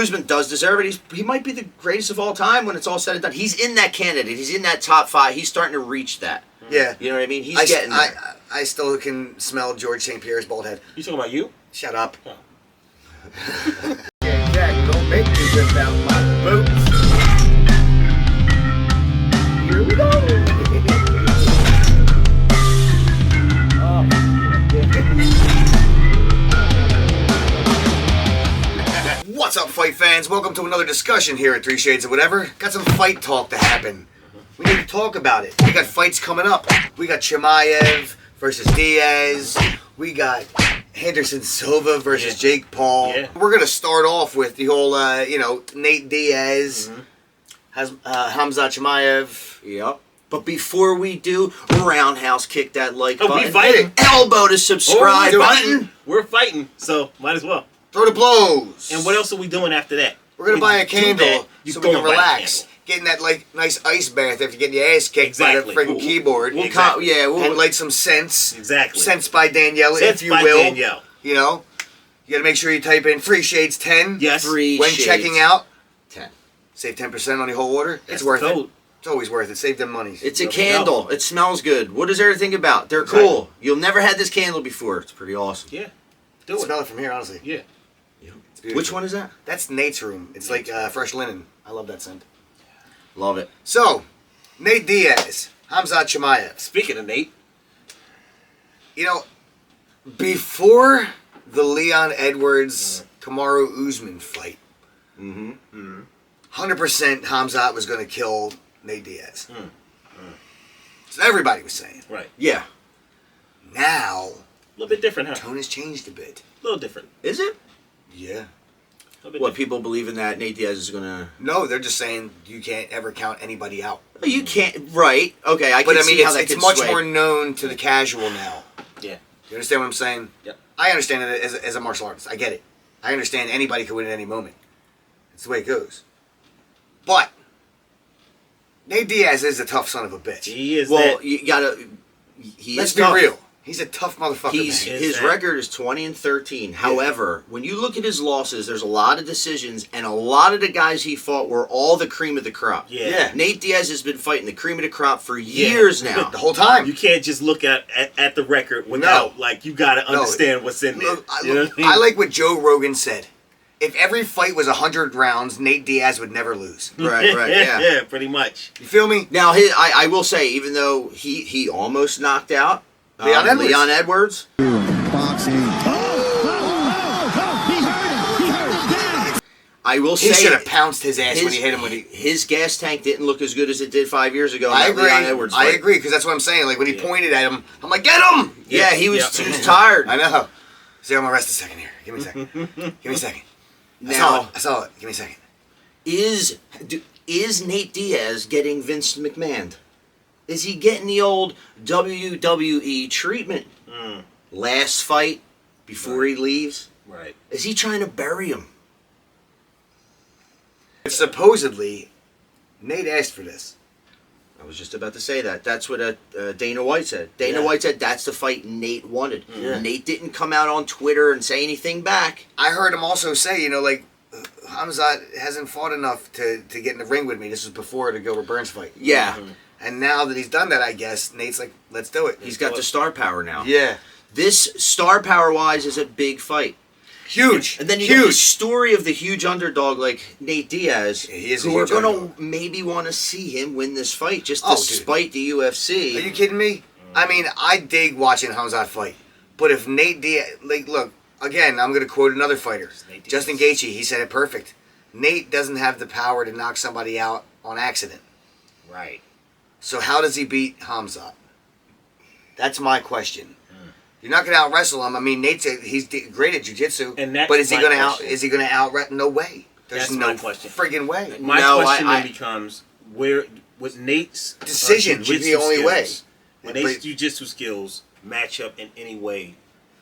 Usman does deserve it. He might be the greatest of all time when it's all said and done. He's in that candidate. He's in that top 5. He's starting to reach that. Yeah. You know what I mean? He's getting there. I still can smell George St. Pierre's bald head. You talking about you? Shut up. Oh. Yeah, Jack, don't make me rip out my boots. Here we go. What's up, fight fans? Welcome to another discussion here at 3 Shades of Whatever. Got some fight talk to happen. We need to talk about it. We got fights coming up. We got Chimaev versus Diaz. We got Henderson Silva versus Jake Paul. Yeah. We're going to start off with the whole, Nate Diaz, has Khamzat Chimaev. Yep. But before we do, roundhouse kick that like button. We fighting. Elbow to subscribe button. We're fighting, so might as well. Throw the blows. And what else are we doing after that? We're going to buy a candle so we can go relax. Getting that nice ice bath after getting your ass kicked by the freaking keyboard. We'll and light some scents. Exactly. Scents by Danielle, if you will. Danielle. You know, you got to make sure you type in 3 Shades 10. Yes. 3 when shades. checking out. 10. Save 10% on your whole order. That's it's worth code. it. It's always worth it. Save them monies. It's a candle. It smells good. What is there to think about? They're cool. You'll never had this candle before. It's pretty awesome. Yeah. Do it. Smell it from here, honestly. Yeah. Which one is that? That's Nate's room. It's like fresh linen. I love that scent. Love it. So, Nate Diaz, Khamzat Chimaev. Speaking of Nate, you know, before the Leon Edwards Kamaru Usman fight, 100% Khamzat was going to kill Nate Diaz. So everybody was saying. right? Yeah. Now, A little bit different, huh? tone has changed a bit. A little different. Is it? Yeah. What, people believing that Nate Diaz is going to... No, they're just saying you can't ever count anybody out. You can't... Right. Okay, I can see how that it's could much sway. more known to the casual now. Yeah. You understand what I'm saying? Yep. I understand it as a martial artist. I get it. I understand anybody can win at any moment. It's the way it goes. But Nate Diaz is a tough son of a bitch. He is. Well, you gotta... Let's be real. He's a tough motherfucker. His record is 20-13. However, when you look at his losses, there's a lot of decisions, and a lot of the guys he fought were all the cream of the crop. Yeah. Nate Diaz has been fighting the cream of the crop for years now. The whole time. You can't just look at the record without, like, you got to understand what's in there. You know what I mean? I like what Joe Rogan said. If every fight was 100 rounds, Nate Diaz would never lose. Right, yeah. Yeah, pretty much. You feel me? Now, I will say, even though he almost knocked out Leon Edwards. Boxing. I will say he should have pounced his ass when he hit him. His gas tank didn't look as good as it did 5 years ago. I agree. Leon Edwards I agree, because that's what I'm saying. Like when he pointed at him, I'm like, get him! Yeah, he was tired. I know. See, I'm gonna rest a second here. Give me a second. Give me a second. Now, I saw it. Give me a second. Is Nate Diaz getting Vince McMahon? Is he getting the old WWE treatment? Last fight before he leaves? Right. Is he trying to bury him? Supposedly, Nate asked for this. I was just about to say that. That's what Dana White said. Dana White said that's the fight Nate wanted. Nate didn't come out on Twitter and say anything back. I heard him also say, Khamzat hasn't fought enough to get in the ring with me. This was before the Gilbert Burns fight. Yeah. And now that he's done that, I guess, Nate's like, let's do it. He's got the star power now. Yeah. This star power-wise is a big fight. Huge. And then you get the story of the huge underdog like Nate Diaz, who are going to maybe want to see him win this fight just despite the UFC. Are you kidding me? I mean, I dig watching Khamzat fight. But if Nate Diaz... look, again, I'm going to quote another fighter. Justin Gaethje, he said it perfect. Nate doesn't have the power to knock somebody out on accident. Right. So how does he beat Khamzat? That's my question. You're not going to out wrestle him. I mean, he's great at jiu-jitsu, but is he going to out wrestle? No way. There's no friggin' way. My question then becomes, where was Nate's decision would be the only way? When Nate's jiu-jitsu skills match up in any way,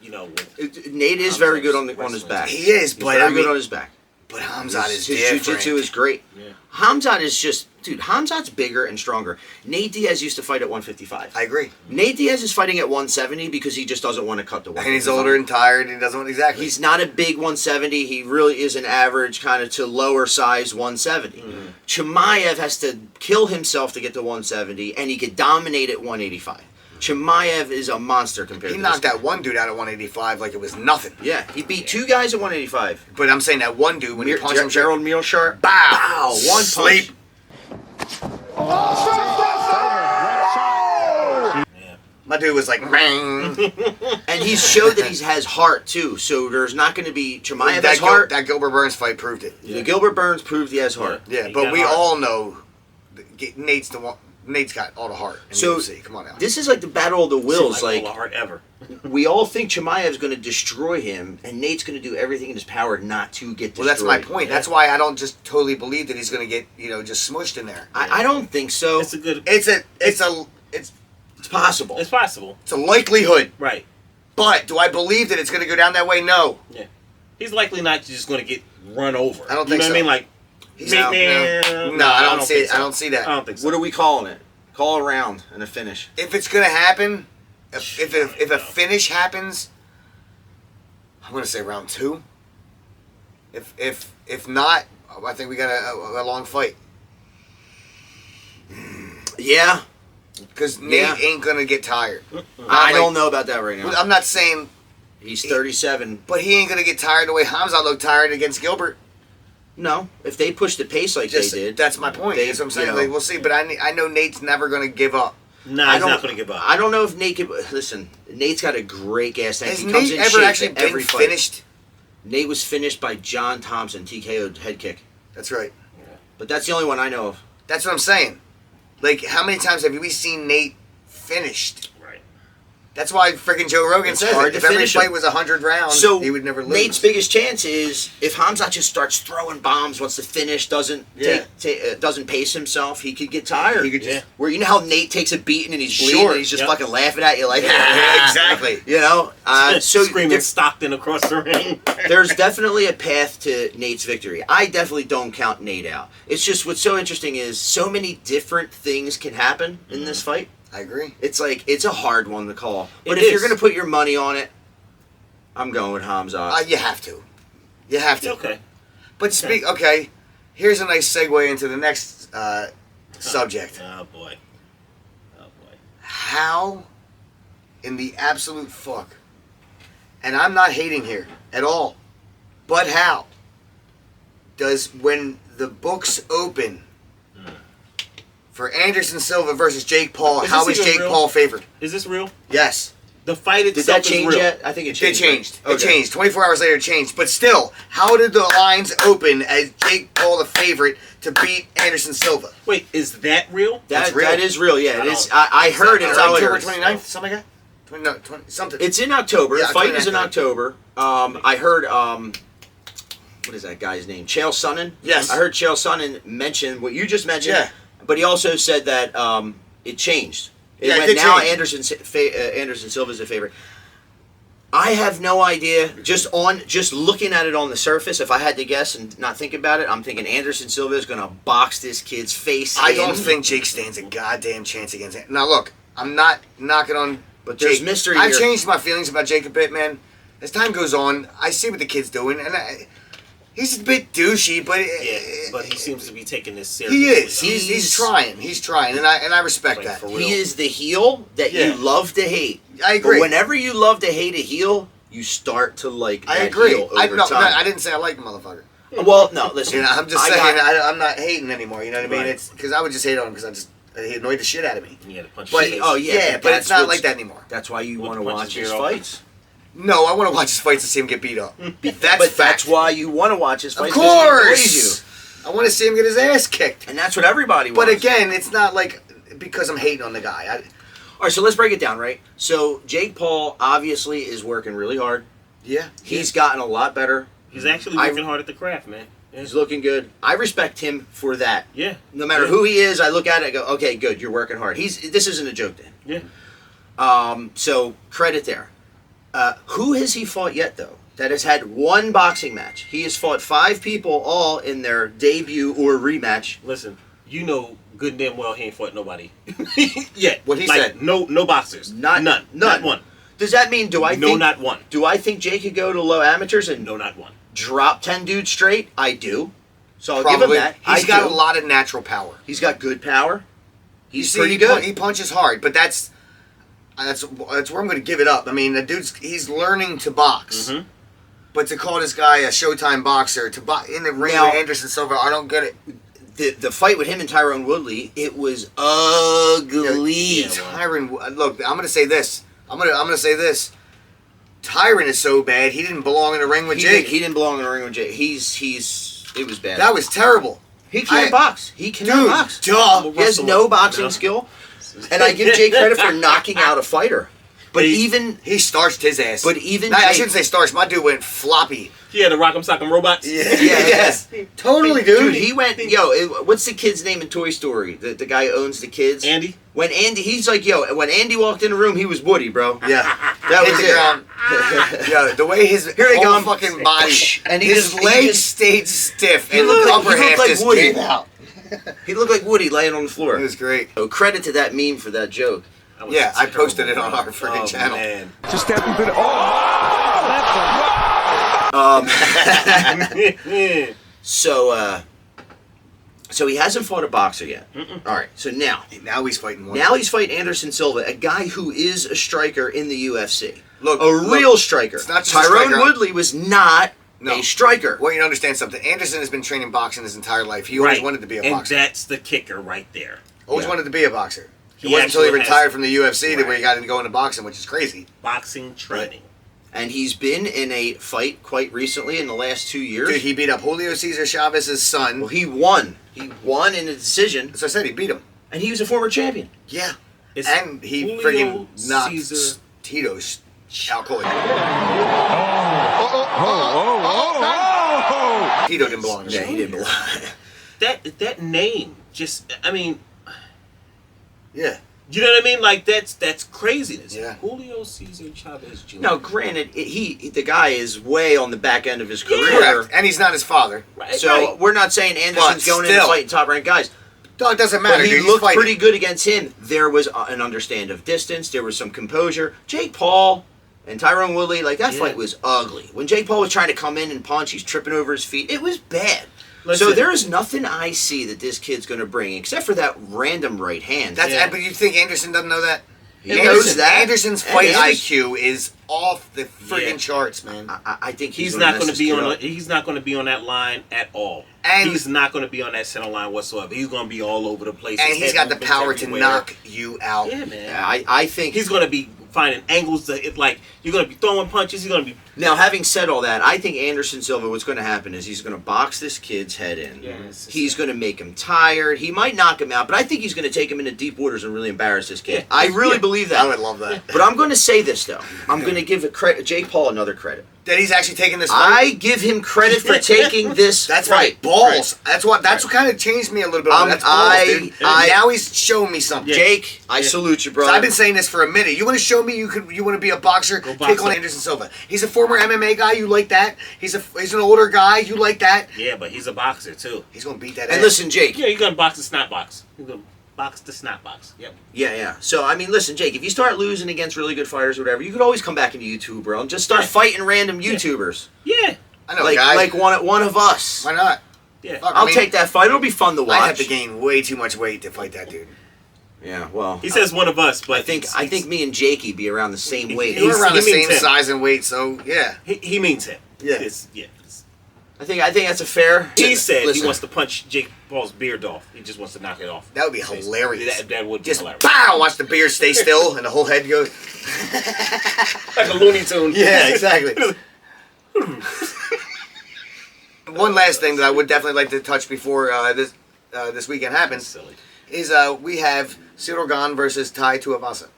Nate is very good on his back. He is, but very good on his back. But Khamzat is His different. jiu-jitsu is great. Yeah. Khamzat is just, dude, Khamzat's bigger and stronger. Nate Diaz used to fight at 155. I agree. Nate Diaz is fighting at 170 because he just doesn't want to cut the weight. And he's older and tired, and he doesn't want exactly. He's not a big 170. He really is an average kind of to lower size 170. Chimaev has to kill himself to get to 170, and he could dominate at 185. Chimaev is a monster compared He to knocked this that one dude out at 185 like it was nothing. guy. Yeah, he beat two guys at 185. But I'm saying that one dude, when he punched him, Gerald Mearshart. bow! Wow, one Sleep. My dude was like, "Bang." And he's showed that he has heart too. So there's not going to be Chimaev has heart. That Gilbert Burns fight proved it. The Gilbert Burns proved he has heart. Yeah, He but got we heart. all know that Nate's the one. Nate's got all the heart in So, UFC. Come on now. This is like the battle of the wills. Like, Like all the heart ever. we all think Chimaev's going to destroy him, and Nate's going to do everything in his power not to get destroyed. Well, that's my point. Yeah. That's why I don't just totally believe that he's going to get just smushed in there. I don't think so. It's a good. It's possible. It's possible. It's a likelihood. Right. But do I believe that it's going to go down that way? No. Yeah. He's likely not just going to get run over. I don't You think know so. what I mean? Like, He's man, out, man, no, I don't see think it. so. I don't see that. I don't think so. What are we calling it? Call a round and a finish. If it's going to happen, if a finish happens, I'm going to say round 2. If not, I think we got a long fight. Yeah, Because Nate Yeah. ain't going to get tired. I don't know about that right now. I'm not saying, He's 37. but he ain't going to get tired the way Khamzat looked tired against Gilbert. No, if they push the pace like Just, they did, that's my point. That's what I'm saying. you know, Like, we'll see. But I know Nate's never going to give up. Nah, he's not going to give up. I don't know if Nate could. Listen, Nate's got a great gas tank. Has He comes Nate in ever shape actually to every been fight. finished? Nate was finished by John Thompson, TKO head kick. That's right. But that's the only one I know of. That's what I'm saying. Like, how many times have we seen Nate finished? Right. That's why freaking Joe Rogan It's says hard it. to If every finish fight him. was 100 rounds, So he would never lose. Nate's biggest chance is if Khamzat just starts throwing bombs once the finish doesn't doesn't pace himself, he could get tired. He could just- Where you know how Nate takes a beating and he's bleeding Sure. and he's just Yep. fucking laughing at you like Yeah, exactly. You know, so Screaming there- Stockton across the ring. there's definitely a path to Nate's victory. I definitely don't count Nate out. It's just what's so interesting is so many different things can happen in this fight. I agree. It's like it's a hard one to call. But It if you're is. going to put your money on it, I'm going with Khamzat. You have to. You have to. Okay. But okay, here's a nice segue into the next subject. Oh boy. Oh boy. How in the absolute fuck, and I'm not hating here at all, but how does, when the books open for Anderson Silva versus Jake Paul, Is how this is even Jake real? Paul favored? Is this real? Yes. The fight Did itself that change is real. yet? I think it It changed. changed. right? It changed. 24 hours later, it changed. But still, how did the lines open as Jake Paul the favorite to beat Anderson Silva? Wait, is that real? That's real. That is real. Yeah, it I is. don't- I heard it It's earlier. October 29th, something like that? 20, something. It's in October. Yeah, the fight is in 29th. October. I heard. What is that guy's name? Chael Sonnen. Yes. I heard Chael Sonnen mention what you just mentioned. Yeah. But he also said that it changed. It Yeah, it went did now change. Anderson Silva's a favorite. I have no idea. Just looking at it on the surface, if I had to guess and not think about it, I'm thinking Anderson Silva is going to box this kid's face. I in. don't think Jake stands a goddamn chance against him. Now, look, I'm not knocking on But there's Jake. mystery I've here. changed my feelings about Jake a bit, man. As time goes on, I see what the kid's doing, and he's a bit douchey, but Yeah, but he seems to be taking this seriously. he is. though. He's trying. He's trying, and I respect Like, that. for real. He is the heel that Yeah. you love to hate. I agree. But whenever you love to hate a heel, you start to like that I agree. heel over No, time. I didn't say I like the motherfucker. Well, no, listen. You know, I'm just I saying got- I'm not hating anymore. You know what I mean? Right. It's because I would just hate on him because he annoyed the shit out of me. He had to punch But his face. oh, yeah, but that's it's not what's- like that anymore. That's why you With want to the watch punches his beard off. fights. No, I want to watch his fights to see him get beat up. That's But fact. that's why you want to watch his Of fights. 'cause he annoys you. course. I want to see him get his ass kicked. And that's what everybody But wants. again, it's not like because I'm hating on the guy. All right, so let's break it down, right? So Jake Paul obviously is working really hard. Yeah. He's gotten a lot better. He's actually working hard at the craft, man. Yeah. He's looking good. I respect him for that. Yeah. No matter who he is, I look at it and go, okay, good, you're working hard. This isn't a joke to him. Yeah. So credit there. Who has he fought yet, though? that has had one boxing match. He has fought 5 people, all in their debut or rematch. Listen, you know good and damn well he ain't fought nobody yet. What he said. No boxers. None. Not one. Does that mean, not one. Do I think Jake could go to low amateurs and No, not one. drop 10 dudes straight? I do. So I'll Probably. give him that. He's got a lot of natural power. He's got good power. He's See, pretty good. He punches hard, but that's where I'm going to give it up. I mean, he's learning to box. Mm-hmm. But to call this guy a Showtime boxer in the ring Now- with Anderson Silva, I don't get it. The fight with him and Tyrone Woodley, it was ugly. Yeah, Tyron, look, I'm going to say this. I'm going to say this. Tyron is so bad. He didn't belong in the ring with Jake. He didn't belong in the ring with Jake. It was bad. That was terrible. He can't box. He cannot Dude, box. duh. He has no boxing skill. And I give Jake credit for knocking out a fighter. But He starched his ass. But even I Jake- shouldn't say starched. My dude went floppy. Yeah, the Rock'em Sock'em Robots. Yes. Totally, dude. he went, what's the kid's name in Toy Story? The guy who owns the kids? Andy? When Andy walked in the room, he was Woody, bro. Yeah. That Hit was the it. ground. Yeah, the way his Here he whole comes. fucking body, And he his just- legs stayed stiff, He and looked the like- upper he looked half like just Woody. came out. He looked like Woody laying on the floor. It was great. So credit to that meme for that joke. That was Yeah, I terrible, posted it on our freaking channel. Man. Just step into the. So he hasn't fought a boxer yet. All right, so now He's fighting one. Now he's fighting Anderson Silva, a guy who is a striker in the UFC. Look, real striker. it's not just a Tyrone striker. Woodley was not a striker. Well, you understand something. Anderson has been training boxing his entire life. He always wanted to be a boxer. And that's the kicker right there. Always wanted to be a boxer. It He wasn't until he actually retired has- from the UFC that Right. where he got to go into boxing, which is crazy. Boxing training. And he's been in a fight quite recently in the last 2 years. Dude, he beat up Julio Cesar Chavez's son. Well, he won. He won in a decision, As I said, he beat him. and he was a former champion. Yeah. It's And he Julio friggin' knocked Cesar. Tito's out cold. Tito didn't belong in the Yeah, ring. he didn't belong. That name just, I mean, Yeah. you know what I mean? Like that's craziness. Yeah. Julio Cesar Chavez Jr. Now, granted, the guy is way on the back end of his career. Correct. And he's not his father. Right, So right. we're not saying Anderson's But going in and still. fighting top-ranked guys. No, it doesn't matter. But he dude. He's looked fighting. pretty good against him. There was an understand of distance. There was some composure. Jake Paul and Tyrone Woodley, like that Yeah. fight was ugly. When Jake Paul was trying to come in and punch, he's tripping over his feet. It was bad. So Listen. there is nothing I see that this kid's going to bring, except for that random right hand. That's Yeah. But you think Anderson doesn't know that? He knows that. Anderson's And fight Anders- IQ is off the friggin' Yeah. charts, man. I think He's gonna not mess going to this be kid on. up. He's not going to be on that line at all. And- he's not going to be on that center line whatsoever. He's going to be all over the place. And His he's head got the movements power to everywhere. knock you out. Yeah, man. Yeah, I think He's going to be finding angles that like you're going to be throwing punches. He's going to be. Now, having said all that, I think Anderson Silva, what's going to happen is he's going to box this kid's head in. Yes. He's going to make him tired. He might knock him out, but I think he's going to take him into deep waters and really embarrass this kid. Yeah. I really believe that. I would love that. But I'm going to say this, though. I'm going to give Jake Paul another credit. That he's actually taking this fight. I give him credit for taking this That's fight. right. Balls. That's what kind of changed me a little bit. That's balls, dude. Now he's showing me something. Jake, I salute you, So brother. I've been saying this for a minute. You want to show me you want to be a boxer? Go Take box on him. Anderson Silva. He's a former MMA guy. You like that? He's an older guy. You like that? Yeah, but he's a boxer too. He's gonna beat that. And ass. listen, Jake. Yeah, you're going to box the snap box. You're going to box the snap box. Yep. Yeah. So, I mean, listen, Jake, if you start losing against really good fighters or whatever, you could always come back into YouTube, bro, and just start fighting random YouTubers. Yeah. I know, Like, guy. like one of us. Why not? Yeah. Fuck, I'll I mean, take that fight. It'll be fun to watch. I have to gain way too much weight to fight that dude. Yeah, well, He says one of us, but I think me and Jakey be around the same weight. We're around the he means same him. size and weight, so yeah. he means it. Yeah. Yeah. I think that's a fair. He said Listen, he wants to punch Jake Paul's beard off. He just wants to knock it off. That would be hilarious. That would be Just hilarious. pow! Watch the beard stay still, and the whole head goes. Like a Looney Tune. Yeah, exactly. One last thing that I would definitely like to touch before this weekend happens Silly. is we have Ciryl Gane versus Tai Tuivasa.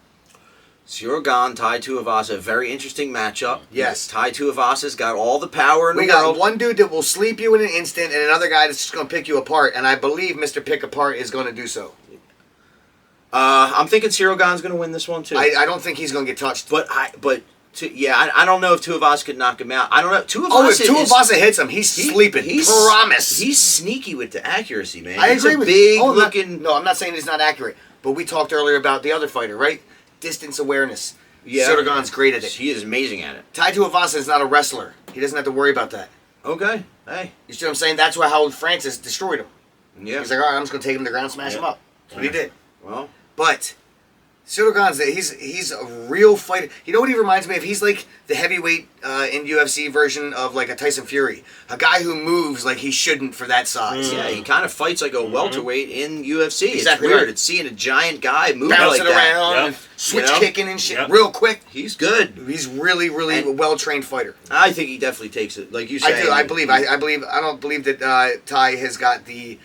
Ciryl Gane, Tai Tuivasa, very interesting matchup. Yes. Tai Tuivasa's got all the power in We the got world. one dude that will sleep you in an instant, and another guy that's just going to pick you apart. And I believe Mr. Pick Apart is going to do so. I'm thinking Ciryl Gane's going to win this one too. I don't think he's going to get touched. but I don't know if Tuivasa could knock him out. I don't know. If Tuivasa hits him, he's sleeping. Promise. He's sneaky with the accuracy, man. I agree with big you. looking. No, I'm not saying he's not accurate, but we talked earlier about the other fighter, right? Distance awareness. Yeah. Sotogan's great at it. He is amazing at it. Tai Tuivasa is not a wrestler. He doesn't have to worry about that. Okay. Hey. You see what I'm saying? That's how Francis destroyed him. Yeah. He's like, all right, I'm just going to take him to the ground and smash him up. That's what he did. Well. But Sotogan's, he's a real fighter. You know what he reminds me of? He's like the heavyweight in UFC version of like a Tyson Fury. A guy who moves like he shouldn't for that size. Yeah, he kind of fights like a welterweight in UFC. Exactly it's weird. right. It's seeing a giant guy moving Bouncing like that. around, and switch kicking and shit real quick. He's good. He's really a well-trained fighter. I think he definitely takes it. Like you say. I believe. I don't believe that Tai has got the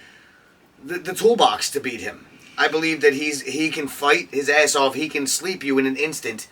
toolbox to beat him. I believe that he can fight his ass off. He can sleep you in an instant.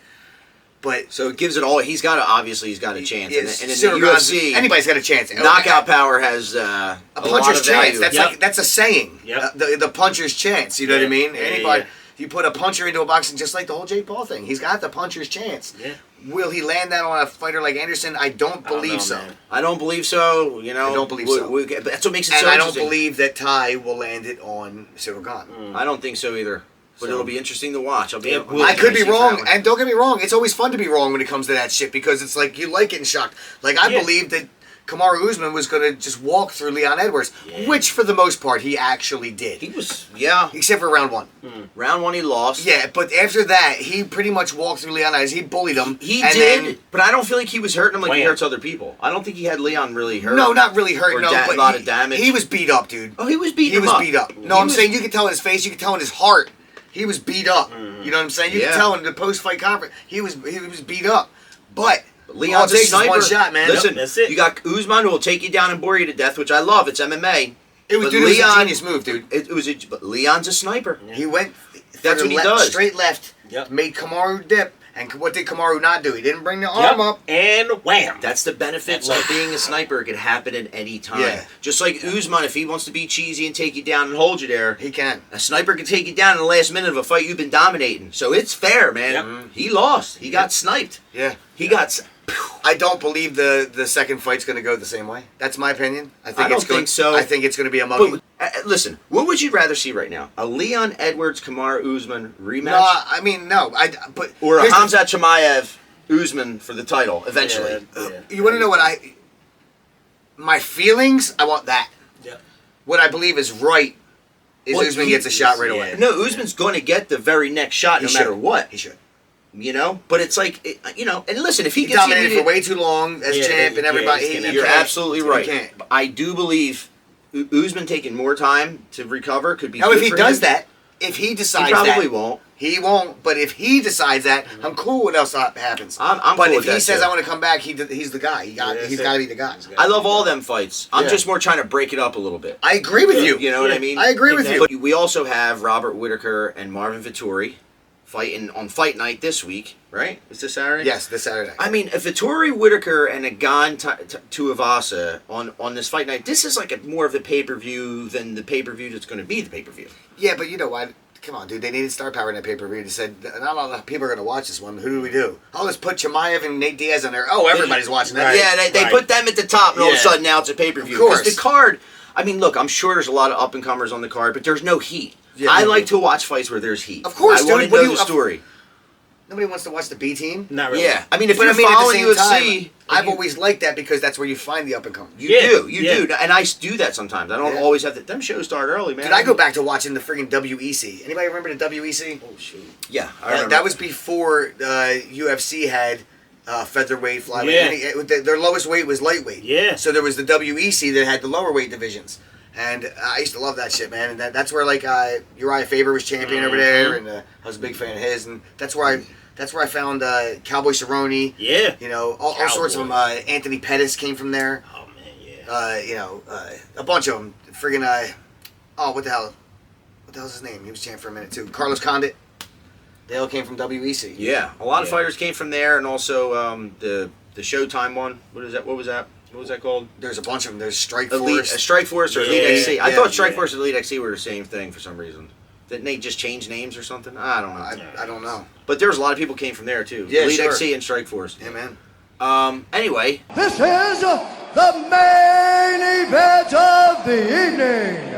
But so it gives it all. He's got a chance. Yes, and in the UFC, anybody's got a chance. Knockout power has a puncher's chance. Value. That's a saying. Yep. The puncher's chance. You know what I mean? Anybody. Yeah. You put a puncher into a boxing, just like the whole Jake Paul thing. He's got the puncher's chance. Yeah. Will he land that on a fighter like Anderson? I don't believe so. Man. I don't believe so. You know, I don't believe so. That's what makes it and so I don't interesting. believe that Tai will land it on Sotogan. I don't think so either. But it'll be interesting to watch. I could be wrong, and don't get me wrong. It's always fun to be wrong when it comes to that shit because it's like you like getting shocked. Like I believe that Kamaru Usman was going to just walk through Leon Edwards, which for the most part he actually did. He was, except for round one. Round one he lost. Yeah, but after that he pretty much walked through Leon Edwards. He bullied him. He did, but I don't feel like he was hurting him like he hurts other people. I don't think he had Leon really hurt. No, not really hurt. But a lot of damage. He was beat up, dude. Oh, he was beat up. He was beat up. No, I'm saying you could tell in his face. You could tell in his heart. He was beat up. You know what I'm saying? You could tell in the post-fight conference. He was beat up. But Leon's a sniper. One shot, man. Listen, that's it. You got Usman who will take you down and bore you to death, which I love. It's MMA. It was a genius move, dude. But Leon's a sniper. Yeah. He went. That's what he does. Straight left. Yep. Made Kamaru dip. And what did Kamaru not do? He didn't bring the arm up. And wham. That's the benefits of being a sniper. It can happen at any time. Yeah. Just like Usman, if he wants to be cheesy and take you down and hold you there, He can. a sniper can take you down in the last minute of a fight you've been dominating. So it's fair, man. Yep. He lost. He got sniped. Yeah. He got... I don't believe the second fight's going to go the same way. That's my opinion. I don't think so. I think it's going to be a mugging. But, listen, what would you rather see right now? A Leon Edwards Kamaru Usman rematch? No, I mean no. But or a here's the- Hamza Chimaev Usman for the title eventually? You want to know what my feelings? I want that. Yep. What I believe is right is Well, Usman gets a shot right yeah. away. No, Usman's going to get the very next shot no matter what. He should. You know, but it's like and listen, if he He gets dominated for way too long as champ and everybody. you're absolutely right. He can't. I do believe Usman taking more time to recover could be. Now, good if he for does him. that, if he decides He probably that, won't. He won't. But if he decides that, I'm cool. What else happens? I'm but cool if with he that says too. I want to come back, he's the guy. He's got to be the guy. I love all them fights. I'm Yeah. just more trying to break it up a little bit. I agree with you. You know what I mean? I agree with you. But we also have Robert Whittaker and Marvin Vettori fighting on Fight Night this week, right? Is this Saturday? Yes, this Saturday. I mean, if Vettori, Whittaker, and a Tuivasa on this Fight Night, this is like more of the pay-per-view than the pay-per-view that's going to be the pay-per-view. Yeah, but you know what? Come on, dude. They needed star power in that pay-per-view. They said, not a lot of people are going to watch this one. Who do we do? Oh, let's put Chimaev and Nate Diaz in there. Oh, everybody's watching that. Right. Yeah, they put them at the top, and all of a Yeah. sudden now it's a pay-per-view. Of course. Because the card, I mean, look, I'm sure there's a lot of up-and-comers on the card, but there's no heat. Yeah, I no. like to watch fights where there's heat. Of course, I want to dude. What know do you- the story. Nobody wants to watch the B team. Not really. Yeah, I mean, if But you're I mean, at the following same UFC, time, I've always liked that because that's where you find the up-and-comers. you Yeah, do, yeah. and I do that sometimes. I don't Yeah. always have to. Them shows start early, man. Did I go back to watching the friggin' WEC? Anybody remember the WEC? Oh shoot. Yeah, I remember. That was before UFC had featherweight, flyweight. Yeah. Their lowest weight was lightweight. Yeah. So there was the WEC that had the lower weight divisions. And I used to love that shit, man. And that's where like Uriah Faber was champion over there, and I was a big fan of his. And that's where I found Cowboy Cerrone. Yeah. You know, all sorts of them. Anthony Pettis came from there. Oh man, yeah. A bunch of them. Friggin' what the hell? What the hell's his name? He was champ for a minute too. Carlos Condit. They all came from WEC. Yeah, a lot of Yeah. fighters came from there, and also the Showtime one. What is that? What was that? What was that called? There's a bunch of them. There's Strike Elite, Force. Strike Force or Elite Yeah, XC. I yeah, thought Strike yeah. Force and Elite XC were the same thing for some reason. Didn't they just change names or something? I don't know. I don't know. But there's a lot of people came from there too. Yeah, Elite sure. XC and Strike Force. Yeah, man. This is the main event of the evening.